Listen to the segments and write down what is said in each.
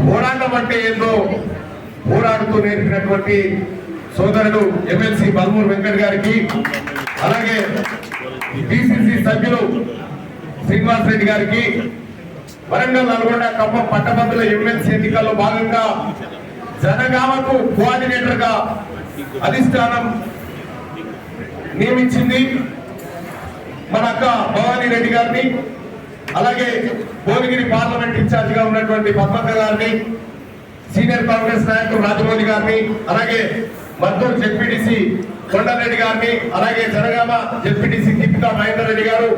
పోరాటం అంటే ఏందో పోరాడుతూ నేర్పినటువంటి సోదరుడు ఎమ్మెల్సీ బల్మూరు వెంకట్ గారికి, అలాగే పిసిసి సభ్యులు శ్రీనివాస్ రెడ్డి గారికి, వరంగల్ నల్గొండ ఖమ్మం పట్టభద్రుల ఎమ్మెల్సీ ఎన్నికల్లో భాగంగా జనగామకు కోఆర్డినేటర్ గా అధిష్టానం నియమించింది మన అక్క భవానీ రెడ్డి గారిని, అలాగే భువనగిరి పార్లమెంట్ ఇన్ఛార్జ్ గా ఉన్నటువంటి పద్మక్క గారిని, సీనియర్ కాంగ్రెస్ నాయకులు రాజమౌళి గారిని, అలాగే మద్దూరు జెడ్పీటీసీ కొండారెడ్డి గారిని, అలాగే జనగామ జెడ్పీటీసీ దీపికా మహేందర్ రెడ్డి గారు,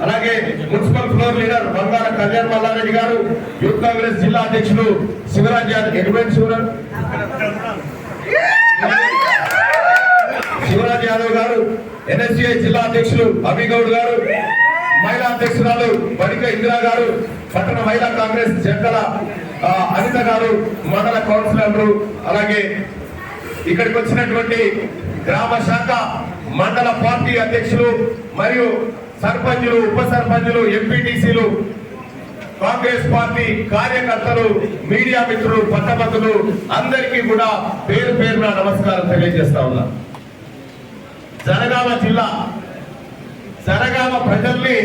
అలాగే మున్సిపల్ ఫ్లోర్ లీడర్ బంగాళ కళ్యాణ్ మల్లారెడ్డి గారు, యూత్ కాంగ్రెస్ జిల్లా అధ్యక్షులు శివరాజ్ యాదవ్ గారు, ఎన్ఎస్యుఐ జిల్లా అధ్యక్షులు అభిగౌడ్ గారు, మహిళా అధ్యక్షురాలు బడిక ఇందిరా గారు, పట్టణ మహిళా కాంగ్రెస్ జంటల అనిత గారు, మండల కౌన్సిలర్లు, అలాగే ఇక్కడికి వచ్చినటువంటి గ్రామ శాఖ మండల పార్టీ అధ్యక్షులు మరియు సర్పంచులు, ఉప సర్పంచులు, ఎంపీటీసీలు, కాంగ్రెస్ పార్టీ కార్యకర్తలు, మీడియా మిత్రులు, పట్టభద్రులు అందరికీ కూడా పేరు పేరున నమస్కారం తెలియజేస్తా ఉన్నా. జనగామ జిల్లా జనగామ ప్రజల్ని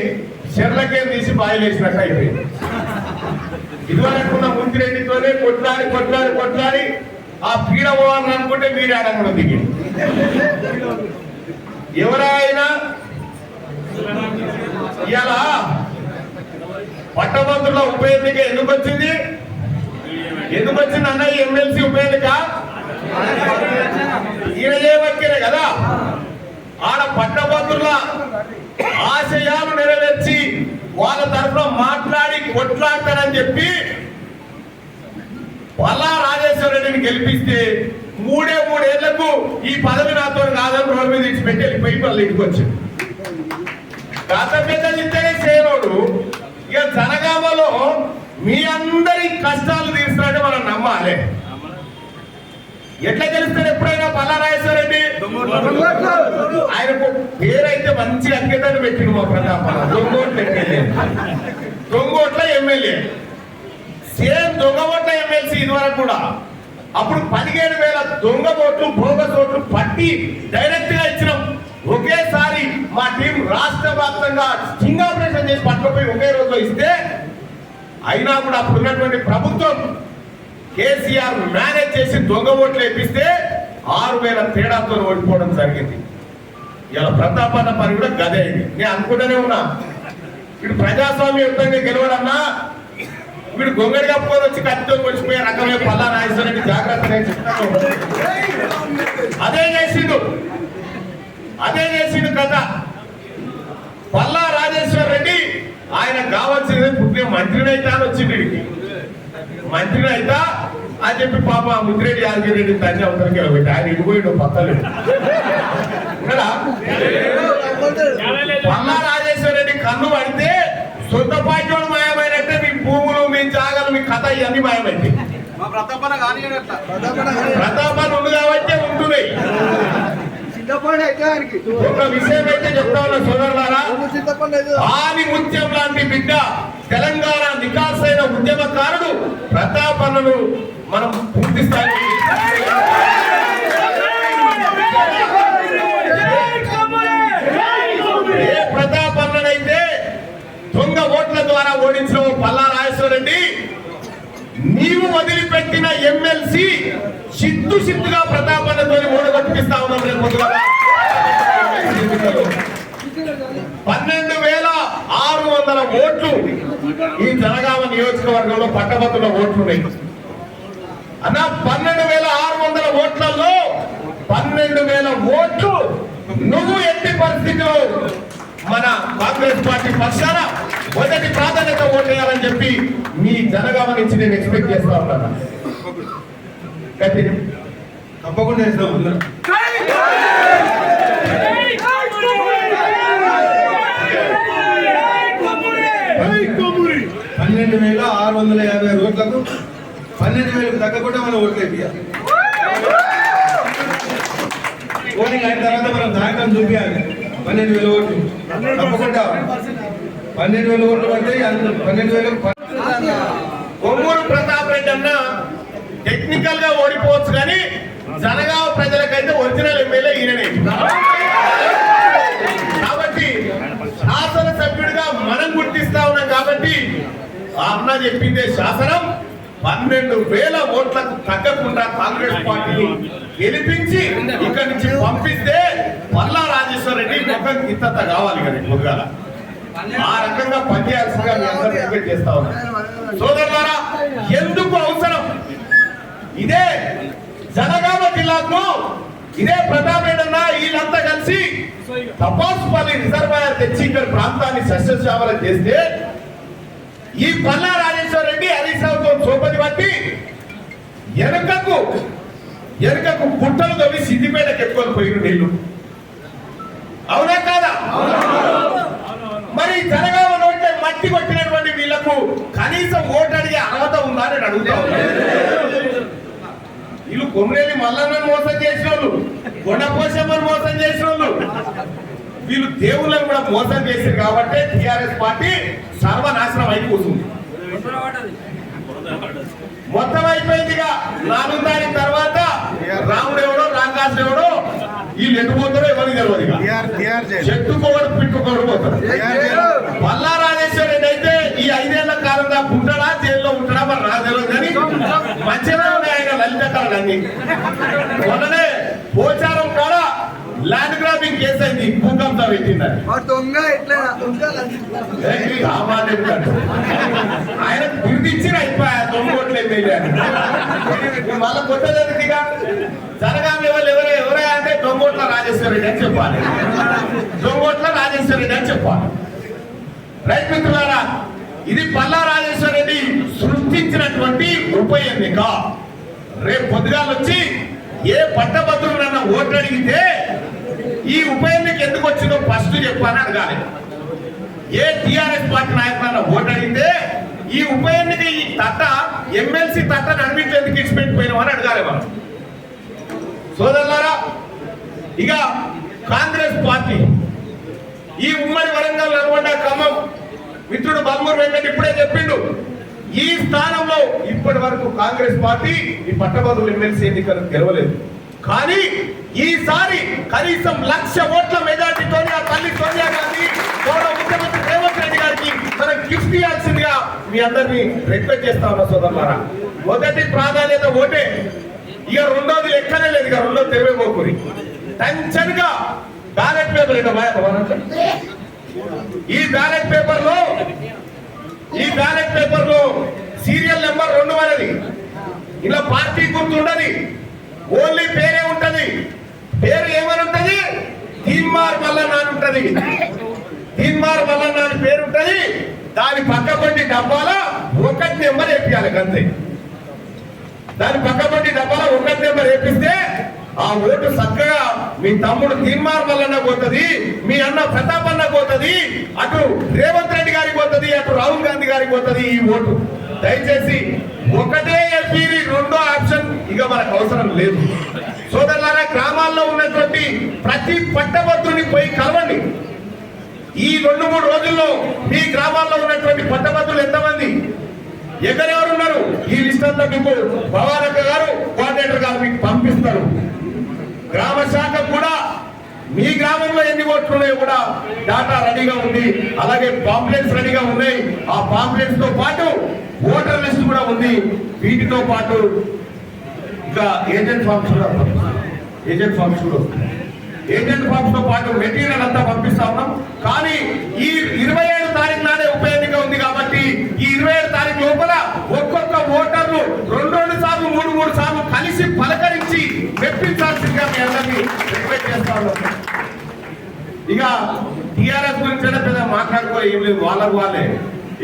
చెర్లకే తీసి బాయిలేసినట్టు అయిపోయింది. ఇదివరకున్న ముందిరెడ్డితోనే కొట్లాడి ఆ పీడ పోవాలని అనుకుంటే మీరే కూడా దిగి ఎవరైనా ఇలా పట్టభద్రుల ఉప ఎన్నిక ఎందుకు వచ్చింది అన్న? ఎమ్మెల్సీ ఉప ఎన్నిక ఈయన చేయబట్టినే కదా. ఆడ పట్టభద్రుల ఆశయాలు నెరవేర్చి వాళ్ళ తరఫున మాట్లాడి కొట్లాడతారని చెప్పి పల్లా రాజేశ్వర రెడ్డిని గెలిపిస్తే 3 ఏళ్లకు ఈ పదవి నాతో కాదని రోడ్డు మీద ఇచ్చిపెట్టి వెళ్ళిపోయి వాళ్ళు ఇంటికి వచ్చింది. గత పెద్దలు ఇద్దరే చేయనోడు ఇక జనగామలో మీ అందరి కష్టాలు తీరుస్తారంటే మనం నమ్మాలి. ఎట్లా గెలుస్తాడు ఎప్పుడైనా పల్లా రాజేశ్వర రెడ్డి? ఆయనకు పేరైతే మంచి అంకితాన్ని పెట్టిండు మా ప్రతాపన్న. దొంగోట్ల ఎమ్మెల్యే, సేమ్ దొంగ ఓట్ల ఎమ్మెల్సీ ఇదివరకు కూడా. అప్పుడు 17,000 దొంగ ఓట్లు, బోగస్ ఓట్లు పట్టి డైరెక్ట్ గా ఇచ్చినాం. ఒకేసారి మా టీం రాష్ట్ర వ్యాప్తంగా స్టింగ్ ఆపరేషన్ చేసి పట్టుకుపోయి ఒకే రోజులో ఇస్తే అయినా కూడా అప్పుడు ఉన్నటువంటి ప్రభుత్వం కేసీఆర్ మేనేజ్ చేసి దొంగ ఓట్లు వేపిస్తే 6,000 తేడాతో ఓడిపోవడం జరిగింది. ఇలా ప్రతాపన్న పని కూడా గదే అయింది. నేను అనుకుంటూనే ఉన్నా వీడు ప్రజాస్వామ్యయుతంగా గెలవడన్నా వీడు గొంగడి కప్పుకొని వచ్చి కత్తితో కొలిసిపోయే రకమే పల్లా రాజేశ్వర రెడ్డి జాగ్రత్త. అదే చేసిండు కథ. పల్లా రాజేశ్వర రెడ్డి ఆయన కావాల్సింది పుట్టిన మంత్రిని అయితే అని వచ్చింది. మంత్రిని అయితా అని చెప్పి పాప ముద్రెడ్డి యాదగిరెడ్డి తల్లి అవతలకి పెట్టి ఆయన ఇడిపోయిండు పక్కలేదు. పల్లా రాజేశ్వర రెడ్డి కన్ను పడితే సొంత పార్టీ మాయమైనట్టే మీ భూములు, మీ జాగాలు, మీ కథ ఇవన్నీ మాయమైంది. ప్రతాపన్న ఉంది కాబట్టి ఉంటున్నాయి. ఒక విషయం అయితే చెప్తా ఉన్నా సోదరులారా, ఆది ముత్యం లాంటి బిడ్డ తెలంగాణ నికాసైన ఉద్యమకారుడు ప్రతాపన్నను మనం పూర్తి స్థాయి ప్రతాపన్ననైతే దొంగ ఓట్ల ద్వారా ఓడించిన పల్లా రాజేశ్వర రెడ్డి, నీవు వదిలిపెట్టిన ఎమ్మెల్సీ సిద్ధుగా ప్రతాపన్నతో ఓడగొట్టిస్తా ఉన్నాం. రేపు 12,600 ఓట్లు ఈ జనగామ నియోజకవర్గంలో పట్టభద్రుల ఓట్లు ఉన్నాయి అన్న. 12,600 ఓట్లలో 12,000 ఓట్లు నువ్వు ఎట్టి పరిస్థితిలో మన కాంగ్రెస్ పార్టీ పక్షాన మొదటి ప్రాధాన్యత ఓటేయాలని చెప్పి మీ జనగామ నుంచి నేను ఎక్స్పెక్ట్ చేస్తా ఉన్నాను. తప్పకుండా చేస్తాం. 12,650 ఓట్లకు 12,000 తగ్గకుండా మనం ఓట్లు వేయాలి. ఓటింగ్ అయిన తర్వాత మనం దాఖలు చూపించాలి. 12,000 ఓట్లు తప్పకుండా 12,000 ఓట్లు పడితే 12,000. కొమ్మూరు ప్రతాప్ రెడ్డి అన్న టెక్నికల్ గా ఓడిపోవచ్చు కానీ జనగామ ప్రజలకైతే ఒరిజినల్ ఎమ్మెల్యే ఈయననే. కాబట్టి శాసనసభ్యుడిగా మనం గుర్తిస్తా ఉన్నాం కాబట్టి ఆ అన్న చెప్పిందే శాసనం 12,000 ఓట్లకు తగ్గకుండా కాంగ్రెస్ పార్టీని గెలిపించి ఇక్కడి నుంచి పంపిస్తే పల్లా రాజేశ్వర రెడ్డి ముఖం కింద కావాలి కదా ముందుగా ఆ రకంగా పనిచేయాల్సిందిగా మీ అందరూ రిక్వెస్ట్ చేస్తా ఉన్నా. సోదరులారా, ఎందుకు అవసరం ఇదే జనగామ జిల్లాకు ఇదే ప్రతాప్ రెడ్డి అన్న వీళ్ళంతా కలిసి తపాసుపల్లి రిజర్వాయర్ తెచ్చి ఇక్కడ ప్రాంతాన్ని సస్యశ్యామలం చేస్తే ఈ పల్లా రాజేశ్వర రెడ్డి హరీష్ రావుతో సోపతి పట్టి వెనుకకు గుట్టలు తవ్వి సిద్దిపేటకి ఎత్తుకొని పోయిన నీళ్లు. అవునా కాదా? మరి జనగామ నోటే మట్టి కొట్టినటువంటి వీళ్లకు కనీసం ఓటు అడిగే అర్హత ఉందా అని అడుగుతా వీళ్ళు కొమ్మరేని మల్లన్నను మోసం చేసిన వాళ్ళు, కొండపోషమ్మను మోసం చేసిన వాళ్ళు, వీళ్ళు దేవుళ్ళని కూడా మోసం చేశారు కాబట్టి టిఆర్ఎస్ పార్టీ సర్వనాశనం అయి కూర్చుంది. మొత్తం అయిపోయిందిగా 4వ తారీఖు తర్వాత రాముడు ఎవడో రాంగాసు ఎవడో వీళ్ళు ఎట్టుపోతారో ఎవరికి తెలియదు. చెట్టుకోవడం పిట్టుకోవడం పోతారు. పల్లా రాజేశ్వర రెడ్డి అయితే ఈ 5 ఏళ్ల కాలంగా ఉంటాడా జైల్లో ఉంటాడా మరి నాకు తెలియదు కానీ మంచిగా ఉన్నాయి ఆయన లలితకాలు అన్ని. మొన్ననే పోచారం కాడ ల్యాండ్ గ్రాబింగ్ కేసు అయింది, భూకంపం పెట్టిందని ఆయన గుర్తించిన అయిపోయా దొంగోట్లు ఎమ్మెల్యే మళ్ళీ కొట్టలేదుగా జనగామ ఎవరే అంటే దొంగోట్ల రాజేశ్వర రెడ్డి అని చెప్పాలి. దొంగోట్ల రాజేశ్వర రెడ్డి అని చెప్పాలి. రైతు మిత్రులారా, ఇది పల్లా రాజేశ్వర రెడ్డి సృష్టించినటువంటి ఉప ఎన్నిక. రేపు పొద్దుగాలు వచ్చి ఏ పట్టభద్రులన్నా ఓట్లు అడిగితే ఈ ఉప ఎన్నిక ఎందుకు వచ్చిందో ఫస్ట్ చెప్పాలని అడగాలి. ఏ టిఆర్ఎస్ పార్టీ నాయకులన్నా ఓటు అడిగితే ఈ ఉప ఎన్నిక ఈ తట్ట ఎమ్మెల్సీ తట్ట నడిపించేందుకు ఇచ్చిపెట్టిపోయినామని అడగాలి మనం. సోదరులారా, ఇక కాంగ్రెస్ పార్టీ ఈ ఉమ్మడి వరంగల్ నల్గొండ ఖమ్మం మిత్రుడు బల్మూరు వెంకట ఇప్పుడే చెప్పిండు, ఈ స్థానంలో ఇప్పటి వరకు కాంగ్రెస్ పార్టీ ఈ పట్టభద్రుల ఎమ్మెల్సీ ఎన్నికలు గెలవలేదు. కానీ ఈసారి కనీసం 1,00,000 ఓట్ల మెజార్టీతో ఆ తల్లి సోనియా గాంధీ గౌరవ ముఖ్యమంత్రి రేవంత్ రెడ్డి గారికి మనం గిఫ్ట్ ఇవ్వాల్సిందిగా మీ అందరినీ రిక్వెస్ట్ చేస్తా ఉన్నా. సోదరులారా, మొదటి ప్రాధాన్యత ఓటే. ఇక రెండోది లెక్కనే లేదు. ఇక రెండోది తెలివేపోకూరి టెన్షన్ గా బ్యాలెట్ పేపర్ ఈ బ్యాలెట్ పేపర్ లో సీరియల్ నెంబర్ 2 అనేది ఇలా పార్టీ గుర్తు ఉండదు, ఓన్లీ పేరే ఉంటది. పేరు ఏమని ఉంటది? తీన్మార్ మల్లన్న అని ఉంటది. తీన్మార్ మల్లన్న అని పేరు ఉంటది. దాని పక్కపండి డబ్బాలో 1 నెంబర్ వేపియాలి అంతే. దాని పక్కపండి డబ్బాలో 1 నెంబర్ వేపిస్తే ఆ ఓటు చక్కగా మీ తమ్ముడు తీన్మార్ మల్లన్న పోతుంది, మీ అన్న ప్రతాప్ అన్న పోతుంది, అటు రేవంత్ రెడ్డి గారికి పోతుంది, అటు రాహుల్ గాంధీ గారికి పోతుంది ఈ ఓటు. దయచేసి ఒకటే ఎంపీ, రెండో ఆప్షన్ ఇక మనకు అవసరం లేదు. సోదరులారా, గ్రామాల్లో ఉన్నటువంటి ప్రతి పట్టభద్రుని పోయి కలవండి. ఈ 2-3 రోజుల్లో మీ గ్రామాల్లో ఉన్నటువంటి పట్టభద్రులు ఎంతమంది, ఎక్కడెవరు ఉన్నారు, ఈ లిస్ట్ అంతా మీకు భవానక్క గారు కోఆర్డినేటర్ గారు మీకు పంపిస్తారు. గ్రామ శాఖ కూడా మీ గ్రామంలో ఎన్ని ఓట్లు ఉన్నాయో కూడా డాటా రెడీగా ఉంది. అలాగే పాంప్లెట్స్ రెడీగా ఉన్నాయి. ఆ పాంప్లెట్స్ తో పాటు ఓటర్ లిస్ట్ కూడా ఉంది. వీటితో పాటు ఇంకా ఏజెంట్ ఫార్మ్స్ కూడా ఏజెంట్ ఫార్మ్స్ తో పాటు మెటీరియల్ అంతా పంపిస్తా ఉన్నాం. కానీ ఈ 27 తారీఖు నాడే ఉప ఎన్నిక ఉంది కాబట్టి ఈ 27 తారీఖు లోపల ఒక్కొక్క ఓటర్లు 2 సార్లు 3 సార్లు కలిసి పలకరించి మెప్పించాల్సిందిగా మీ అందరినీ రిక్వెస్ట్ చేస్తా ఉన్నాం. ఇక టిఆర్ఎస్ గురించి పెద్ద మాట్లాడుకో ఏం లేదు, వాళ్ళే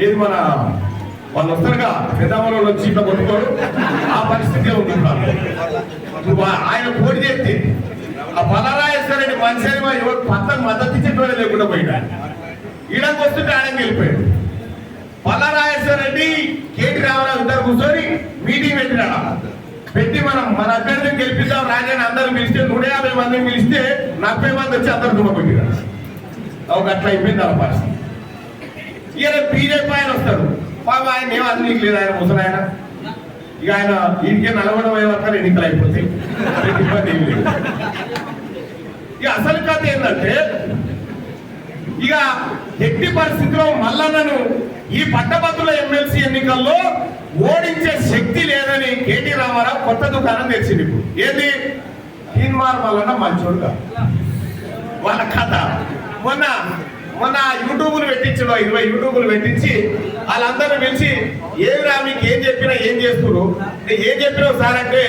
ఏది వాళ్ళు వస్తారుగా పెద్దమ్మలో వచ్చి ఇట్లా కొట్టుకోడు, ఆ పరిస్థితి ఉంది. ఆయన పోటీ చేస్తే ఆ పలరాజేశ్వర రెడ్డి మనిషి ఎవరు పక్కన మద్దతు ఇచ్చేటోడే లేకుండా పోయినా ఈడకి వస్తుంటే ఆయన వెళ్ళిపోయాడు. పలరాజేశ్వర రెడ్డి కేటీ రామారావు ఇద్దరు కూర్చొని మీటింగ్ పెట్టి మన అభ్యర్థిని గెలిపిద్దాం రాజాని అందరూ పిలిస్తే 150 మందిని పిలిస్తే 40 మంది వచ్చి అందరు దుమ్మకొట్టినారు. ఒక అట్లా అయిపోయింది ఆ పరిస్థితి. ఇక బీజేపీ ఆయన వస్తాడు, ఆయన ఏమో అన్ని లేదు, ఆయన ముసలాయన ఇక ఆయన ఇంకే నలవడం అయ్యే వరకు ఎన్నికలు అయిపోతాయి, ఇబ్బంది ఏం లేదు. ఇక అసలు కథ ఏంటంటే ఇక ఎట్టి పరిస్థితిలో మల్లన్నను ఈ పట్టభద్రుల ఎమ్మెల్సీ ఎన్నికల్లో ఓడించే శక్తి లేదని కేటీ రామారావు కొత్త దుకాణం తెచ్చింది. ఇప్పుడు ఏది తీన్మార్ మల్లన్న మంచోడుగా వాళ్ళ కథ. మొన్న యూట్యూబ్లు పెట్టించడం 20 యూట్యూబ్లు పెట్టించి వాళ్ళందరూ పిలిచి ఏమిరా మీకు ఏం చెప్పినా ఏం చేస్తున్నారు, ఏం చెప్పినావు సార్ అంటే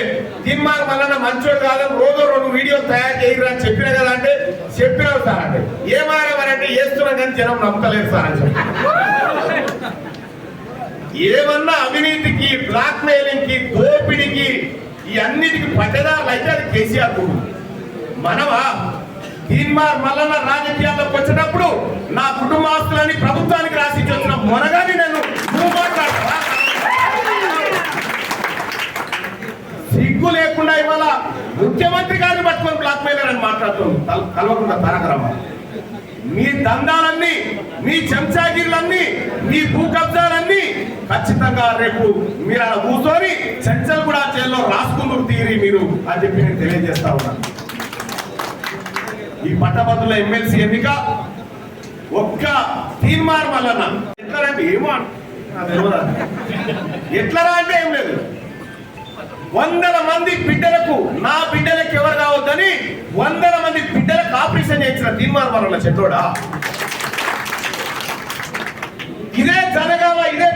తీన్మార్ మల్లన్న మంచోడు కాదని రోజు 2 వీడియోలు తయారు చేయరా అని చెప్పినా కదా అంటే చెప్పినావు సార్ అంటే ఏమారామనంటే చేస్తున్నాం కానీ జనం నమ్మకలేదు సార్ అని చెప్పి. ఏమన్నా అవినీతికి, బ్లాక్ మెయిలింగ్ కి, దోపిడికి ఈ అన్నిటికి పట్టదారులు అయితే అది కేసీఆర్ కూడా. మనమా తీన్మార్ మల్లన్న రాజకీయాల్లోకి వచ్చినప్పుడు నా కుటుంబాస్తులని ప్రభుత్వానికి రాసి వచ్చిన మొనగాని నేను నువ్వు మాట్లాడతా సిగ్గు లేకుండా ఇవాళ ముఖ్యమంత్రి గారిని పట్టుకొని బ్లాక్ మెయిలర్ అని మాట్లాడుతున్నాం. కలవకుండా తారకరమ్మ మీ దందాలన్నీ, మీ చెంచాగిర్లన్నీ, మీ భూ కబ్జాలన్నీ ఖచ్చితంగా రేపు మీరు అలా కూర్చొని చర్చలు కూడా జైల్లో రాసుకుందరు తీరి మీరు అని చెప్పి నేను తెలియజేస్తా ఉన్నాను. ఈ పట్టభద్రుల ఎమ్మెల్సీ ఎన్నిక ఒక్క తీన్మార్ మల్లన్న ఎట్లా ఏమో ఎట్లరా అంటే ఏం లేదు. 100 మంది బిడ్డలకు, నా బిడ్డలకు ఎవరు కావద్దని 100 మంది బిడ్డలకు ఆపరేషన్ చేయించిన తీన్మార్ మల్లన్న చెట్టోడా. ఇదే జనగామ, ఇదే